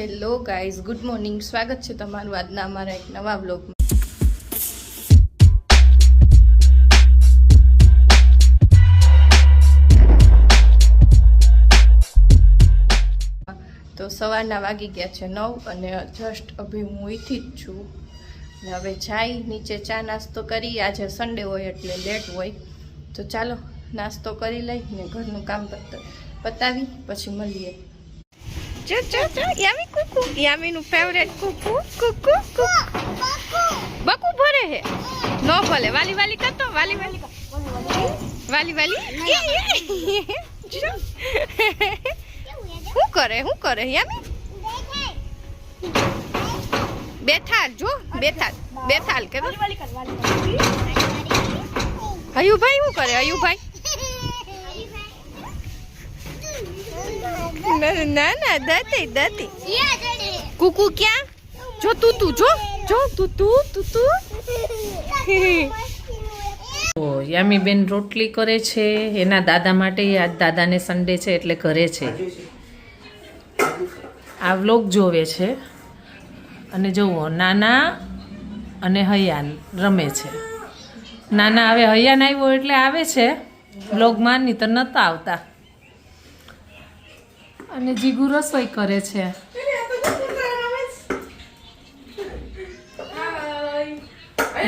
Hello guys, good morning. સ્વાગત છે તમારું આજના અમારા એક નવા વ્લોગમાં. તો સવારના વાગી ગયા છે 9 અને જસ્ટ અભી હું ઉઠી જ છું. હવે જાય નીચે ચા નાસ્તો કરી. આજે સન્ડે હોય એટલે લેટ હોય, તો ચાલો નાસ્તો કરી લઈ ને ઘરનું કામ પતાવી પછી મળીએ. જો યામી કુકુ, યામીનું ફેવરેટ કુકુ કુકુ કુકુ બકુ ભરે હે. નો ભલે વાલી વાલી કરતો, વાલી વાલી વાલી વાલી હું કરે યામી? બેઠાલ જો, બેઠાલ કે અયુભાઈ શું કરે? અયુભાઈ ના દાતી કુકુ ક્યાં? જો તું યામી બેન રોટલી કરે છે એના દાદા માટે. આજ દાદાને સન્ડે છે એટલે ઘરે છે. આ વ્લોગ જોવે છે અને જુઓ નાના અને હૈયાન રમે છે. નાના હવે હૈયાન આવ્યો એટલે આવે છે વ્લોગમાં, નહીં તો નહોતા આવતા. અને જીગુ રસોઈ કરે છે.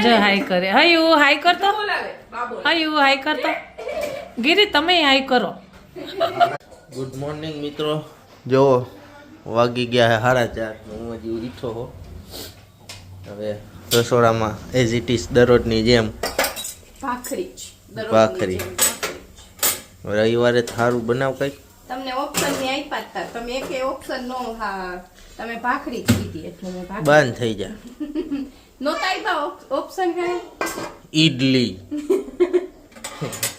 જો હાય કરે. હયું હાય કરતો, હયું હાય કરતો. ગીરી તમે હાય કરો. ગુડ મોર્નિંગ મિત્રો. જો વાગી ગયા 4:30. હું હજી ઉઠો હો. હવે રસોડામાં એઝ ઇટ ઇઝ દરરોજની જેમ ભાખરી. રવિવારે સારું બનાવ કઈક. તમને ઓપ્શન ની આપ્યા હતા, તમે એક ઓપ્શન નો, હા તમે ભાખરી જ કીધી એટલે મેં ભાખરી બંધ થઈ જા. નોતા આપ્યા ઓપ્શન કઈ? ઈડલી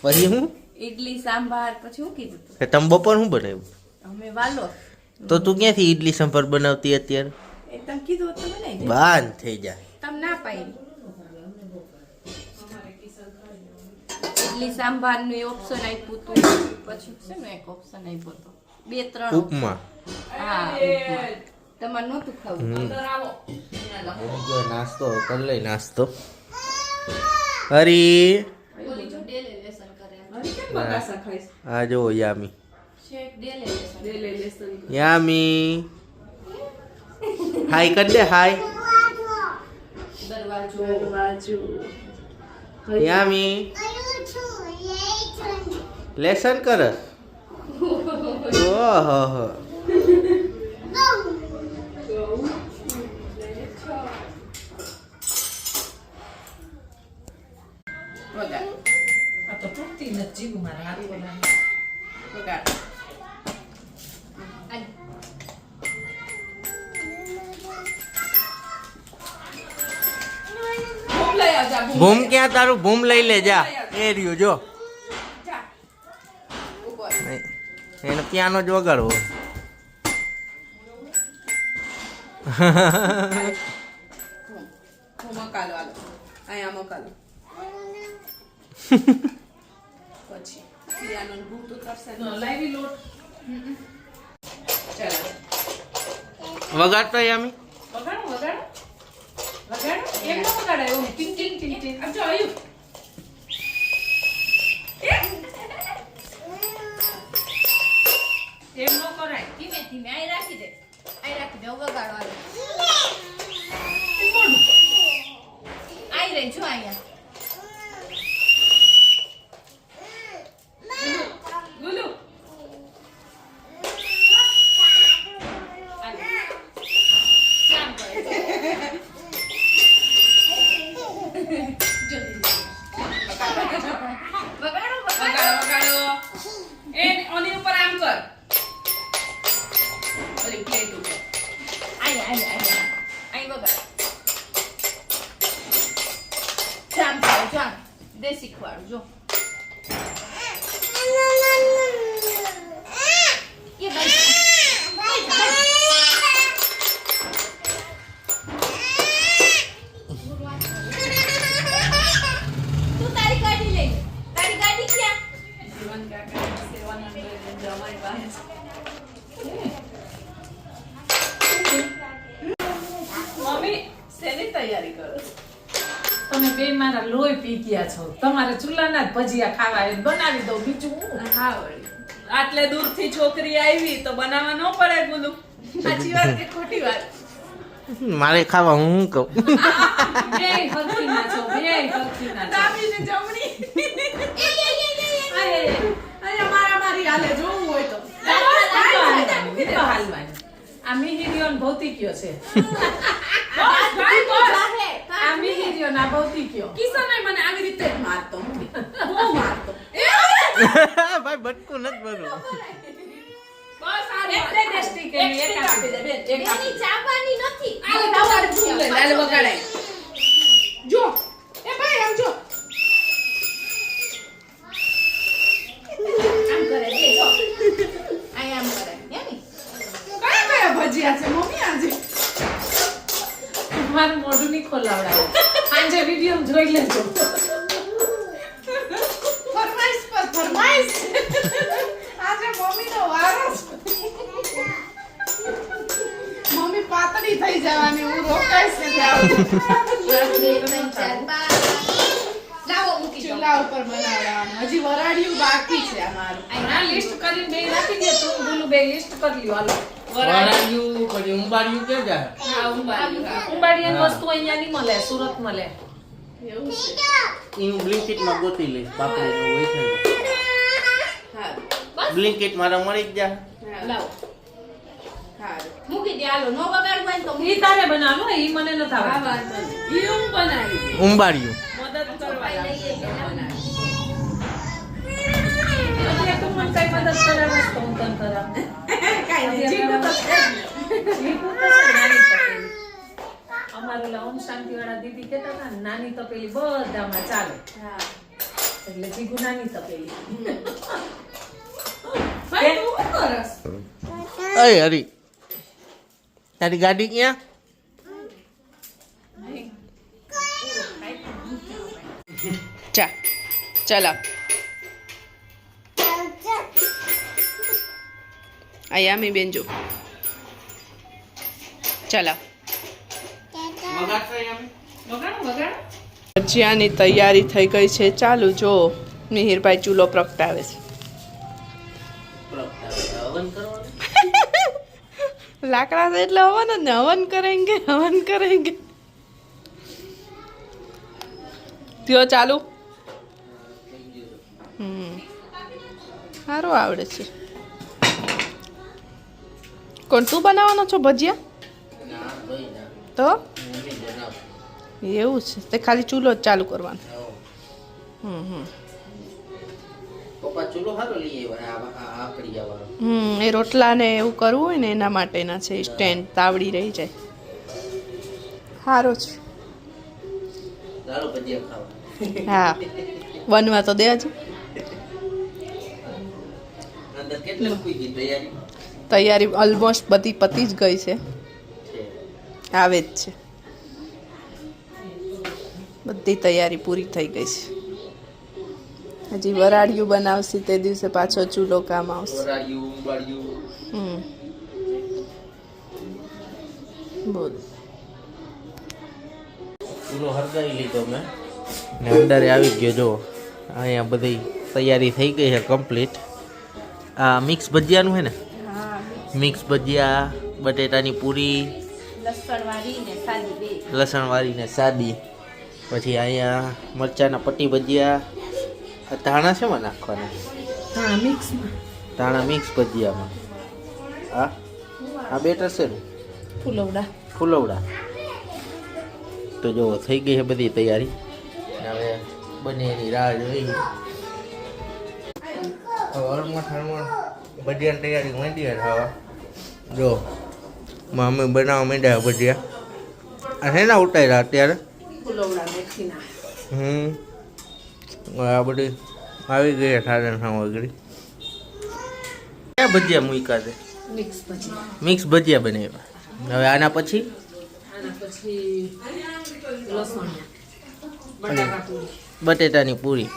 પછી હું ઈડલી સાંભાર પછી શું કીધું તું? કે તમે બપોર શું બનાવ્યું? અમે વાલો. તો તું ક્યાંથી ઈડલી સંભાર બનાવતી અત્યારે? એ તમે કીધું તો બનાવી દે. બંધ થઈ જા. તમે ના પાડી. ઈડલી સાંભાર નું ઓપ્શન આપ્યું તું, પછી છે ને એક ઓપ્શન આપ્યો તો 2-3 ઉપમા. હા ઉપમા. તમારે નહોતું ખાવું. નાસ્તો કરી લઈ. નાસ્તો હરી આ જો યામી યામી હાય કર દે. હાય યામી લેસન કર. ઓહો આ તો તૂટતી નથી જીગુ મારા હાથમાં. ભૂમ ક્યાં? તારું ભૂમ લઈ લે જા. એ રહ્યું જો, એને પિયાનો જ વગાડવો. વગાડતો યામી. એમ નો કરાય. ધીમે આઈ રાખી દે વગાડવાનું. આઈ રહી જો અહીંયા. દે શીખવાડું જો. તું તારી ગાડી લઈ. તારી ગાડી ક્યાં? શેની તૈયારી કરો છો? તમે બે મારા લોહી પી ગયા છો. તમારે ચૂલાના જ ભજીયા ખાવા હોય બનાવી દો, બીજું હું. હા વળી. આટલે દૂરથી છોકરી આવી તો બનાવવા ન પડે ગુલુ. સાચી વાત કે ખોટી વાત? મારે ખાવા હું શું કહું? બે હરખી ના છો, બે હરખી ના છો. ડાબી ને જમણી. અરે, અહીંયા મારામારી હાલે જોવું હોય તો. એ તો હાલવાની. આ મિહિરિયોન ભૌતિકયો છે. આ મિહિરિયોન આ ભૌતિકયો. કિશનય મને આવી રીતે જ મારતો. બહુ મારતો. ભાઈ બટકું નથી ભરવું. બસ આ એટલે ટેસ્ટી કરી, એક આપી દે, બેન, એક એની ચાવવાની નથી. આ તમારે ફૂલ લઈ લાલ વગાડાય. જો એ ભાઈ આમ જો. આમ કરે છે જો. આય આમ કરે. યાની. કયા કયા ભજીયા છે મમ્મી આજે? મારું મોઢું નહીં ખોલાવડાવે. આજે વિડીયો જોઈ લેજો. ફરમાઈશ પર ફરમાઈશ. આજે મમ્મીનો વારો છે. મમ્મી પાતળી થઈ જવાની હું રોકાઈશ ને ત્યાં. 1 2 3 4 5 લાવો મૂકી દો. ચૂલા ઉપર બનાવવાનું. હજી વરાડિયું બાકી છે અમારું. આ લિસ્ટ કરીને બે રાખી દે, તું બોલું બે લિસ્ટ કરી લ્યો. હાલો. વરાળિયું પછી ઉંબાડિયું કે જાય? હા ઉંબાડિયું. ઉંબાડિયાની વસ્તુ અહીંયા નહીં મળે, સુરત મળે. એવું છે. હું બ્લિંકિટમાં ગોતી લઈશ. પાપડીનું હોય છે ને. હા બ્લિંકિટ મારા મળી જ જાય. હા લાવો. હા મૂકી દે હાલો. નો બગાડવું હોય ને તો ઈ તારે બનાવવાનું હોય, ઈ મને નથી આ આવડતું. વાત નથી. ઈ હું બનાવી દઈશ. ઉંબાડિયું. મદદ કરવા લઈએ બનાવી. એટલે તું મને કઈ મદદ કરાવસ તો હું તને કરાવ. કાંઈ નહીં. જીગું તો છે જ ને. જીગું તો છે, નાની તપેલી. અમારું ઓલા ઓમ શાંતિ વાળા દીદી કહેતા હતા ને, નાની તપેલી બધામાં ચાલે. હા. એટલે જીગુ નાની તપેલી. ભાઈ તું શું કરસ? અય હરી, તારી ગાડી ક્યાં? ચા ચલા આ યામી બેન જો ચલા ભજીયાની તૈયારી થઈ ગઈ છે. ચાલુ જો મિહિરભાઈ ચૂલો પ્રગટાવે છે. હવન કરવાનું? લાકડા છે એટલે હવન જ ને. હવન કરેંગે. થયો ચાલુ. સારું આવડે છે. કોણ તું બનાવવાનો છો ભજીયા? ના ભાઈ ના, તો મમ્મી બનાવ. એવું છે તે ખાલી ચૂલો જ ચાલુ કરવાનો. પપ્પા ચૂલો સારો લઈ આવ્યા. આકડી વાળો. એ રોટલા ને એવું કરવું હોય ને એના માટેના છે સ્ટેન્ડ. તાવડી રહી જાય. સારો છે. ચાલો ભજીયા ખાવા. હા બનવા તો દે હજુ. અંદર કેટલી કુઈ તૈયારી તૈયારી ઓલમોસ્ટ બધી પતી જ ગઈ છે. છે? આવે જ છે. બધી તૈયારી પૂરી થઈ ગઈ છે. હજી વરાળિયું બનાવશે તે દિવસે પાછો ચૂલો કામ આવશે. વરાળિયું, ઉંબાડિયું. બોલ. ચૂલો હરગાવી લીધો મેં ને અંદર આવી ગયો. જો અહીંયા બધી તૈયારી થઈ ગઈ છે કમ્પ્લીટ. આ મિક્સ ભજીયાનું છે ને? મિક્સ ભજીયા, બટેટાની પૂરી, લસણવાળી ને સાદી બે. લસણવાળી ને સાદી. પછી અહીંયા મરચાના પટ્ટી ભજીયા. આ ધાણા શેમાં નાખવાના? ધાણા મિક્સ ભજીયામાં. આ બેટર છે ને? ફુલવડા. તો જો થઈ ગઈ છે બધી તૈયારી. હવે બને એની રાહ જોઈ. ભજીયાની તૈયારી માંડી થવા. જો મમ્મી બનાવવા માંડ્યા ભજીયા. આ શેના ઉતાર્યા અત્યારે? આ બધી આવી ગઈ સાધન સામગ્રી. ક્યાં ભજીયા મૂક્યા છે? મિક્સ ભજીયા બનાવ્યા. હવે આના પછી બટેટાની પૂરી.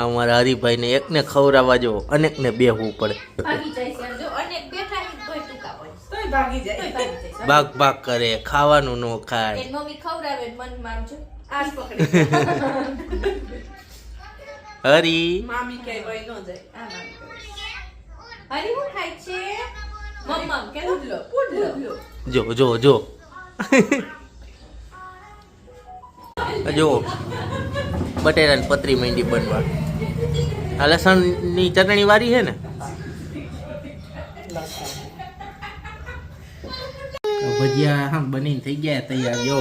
અમારા હરિભાઈને એકને ખવડાવવા જો અનેકને બેહવું પડે. ભાગી જાય છે. જો અનેક બેઠા છે તોય ટૂંકા પડે. તોય ભાગી જાય. ભાગ ભાગ કરે, ખાવાનું નો ખાય. એ મમ્મી ખવડાવે મન મામજો આજ પકડી હરી મામી ક્યાંય વહી ન જાય. આ મામ કરે હરી હું ખાય છે મમ્મા કે પુડલો જો જો જો જો બટેટાની પતરી માંડી બનવા. આ લસણની ચટણી વાળી છે ને. ભજીયા હા બનીને થઈ ગયા તૈયાર. જો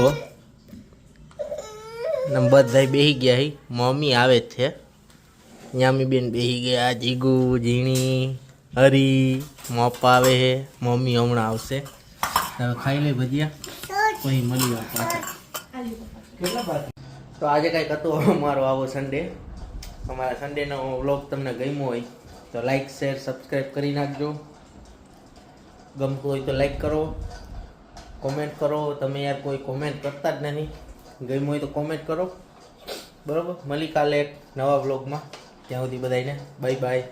બધા બેસી ગયા હી. મમ્મી આવે જ છે. યામી બેન બેસી ગયા, જીગુ ઝીણી હરી મોપ આવે છે. મમ્મી હમણાં આવશે. હવે ખાઈ લે ભજીયા પછી મળી પાછા. તો આજે કંઈક હતો અમારો આવો સન્ડે. અમારા સન્ડેનો વ્લોગ તમને ગમ્યો હોય તો લાઈક શેર સબસ્ક્રાઈબ કરી નાખજો. ગમતું હોય તો લાઈક કરો, કોમેન્ટ કરો. તમે યાર કોઈ કોમેન્ટ કરતા જ નથી. ગમ્યું હોય તો કોમેન્ટ કરો. બરાબર, મળી કાલે એક નવા વ્લોગમાં. ત્યાં સુધી બધાને બાય બાય.